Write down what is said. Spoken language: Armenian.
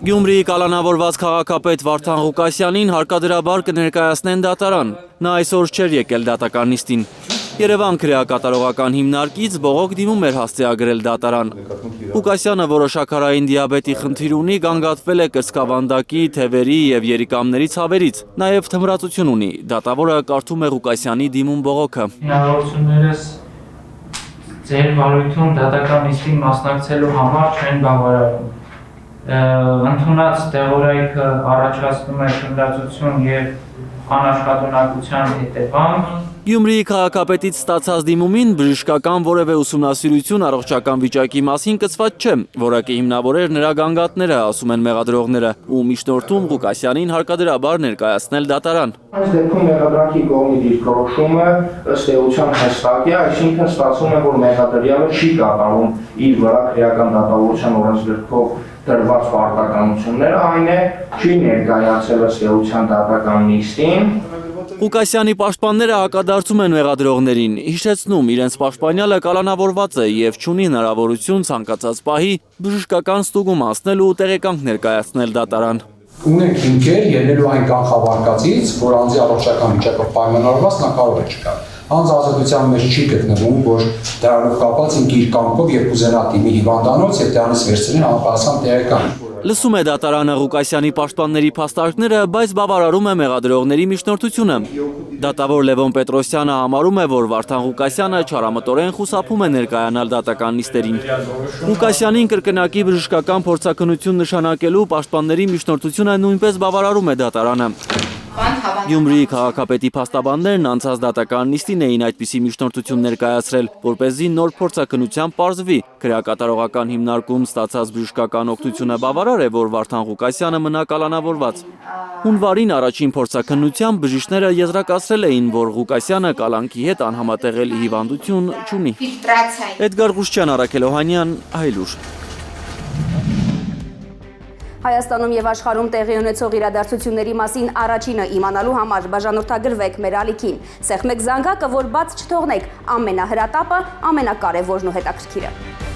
Գյումրիի կալանավորված քաղաքապետ Վարդան Ղուկասյանին հարկադրաբար կներկայացնեն դատարան։ Նա այսօր չէր եկել դատական նիստին։ Երևան քրեակատարողական հիմնարկից բողոք դիմում էր հասցեագրել դատարան։ Ղուկասյանը որոշակարային դիաբետի խնդիր ունի, գանգատվել է կրծքավանդակի, թևերի և երիկամների ցավերից, նաև թմրածություն ունի։ Դատավորը կարդում է Ղուկասյանի դիմում բողոքը։ Հնարավորություններս ձեր վարույթում դատական նիստին մասնակցելու համար չեն բավարարում։ Ընդունած տեղորայքը առաջացնում է քննադատություն և անաշխատունակության հետևանք։ Գյումրիի քաղաքապետից ստացած դիմումին բժշկական որևէ ուսումնասիրություն առողջական վիճակի մասին կցված չէ, որը կհիմնավորեր նրա գանգատները, ասում են մեղադրողները, ու միջնորդում Ղուկասյանին հարկադրաբար ներկայացնել դատարան։ Այս դեպքում մեղադրանքի կողմի դիրքորոշումը ըստ էության հստակ է, այսինքն ստացվում է, որ մեղադրյալը չի կատարում իր վրա քրեական դատավորության օրենսգրքով տրված պարտականությունները, այն է չի ներկայացել ըստ էության դատական նիստին։ Ղուկասյանի պաշտպանները հակադարձում են մեղադրողներին, հիշեցնում իրենց պաշտպանյալը կալանավորված է և չունի հնարավորություն ցանկացած պահի բժշկական ստուգում անցնել ու տեղեկանք ներկայացնել դատարան։ Ունենք հիմքեր ելնելու այն կանխավարկածից, որ անձի առողջական վիճակով պայմանավորված նա կարող է չկալ։ Անձ ազատության մեջ չի գտնվում, որ դրանով կապված ինքը իր կամքով երբ ուզենա դիմի հիվանդանոց եւ դրանից վերցնի համապատասխան տեղեկանք։ Լսում է դատարանը Ղուկասյանի պաշտպանների փաստարկները, բայց բավարարում է մեղադրողների միջնորդությունը։ Դատավոր Լևոն Պետրոսյանը համարում է, որ Վարդան Ղուկասյանը չարամտորեն խուսափում է ներկայանալ դատական նիստերին։ Ղուկասյանին կրկնակի բժշկական փորձաքննություն նշանակելու պաշտպանների միջնորդությունը նույնպես բավարարում է դատարանը։ Գյումրիի քաղաքապետի փաստաբաններն անցած դատական նիստին էին այդպիսի միջնորդություն ներկայացրել, որպեսզի նոր փորձաքննությամբ պարզվի։ Քրեակատարողական հիմնարկում ստացած բժշկական օգնությունը բավարար է, որ Վարդան Ղուկասյանը մնա կալանավորված։ Հունվարին առաջին փորձաքննությամբ բժիշկները եզրակացրել էին, որ Ղուկասյանը կալանքի հետ անհամատեղելի հիվանդություն չունի։ Էդգար Ղուշչյան, Արաքել Օհանյան, Հայլուր։ Հայաստանում և աշխարհում տեղի ունեցող իրադարձությունների մասին առաջինը իմանալու համար բաժանորդագրվեք մեր ալիքին։ Սեղմեք զանգակը, որ բաց չթողնեք, ամենահրատապը, ամենակարևորն ու հետաքրքիրը։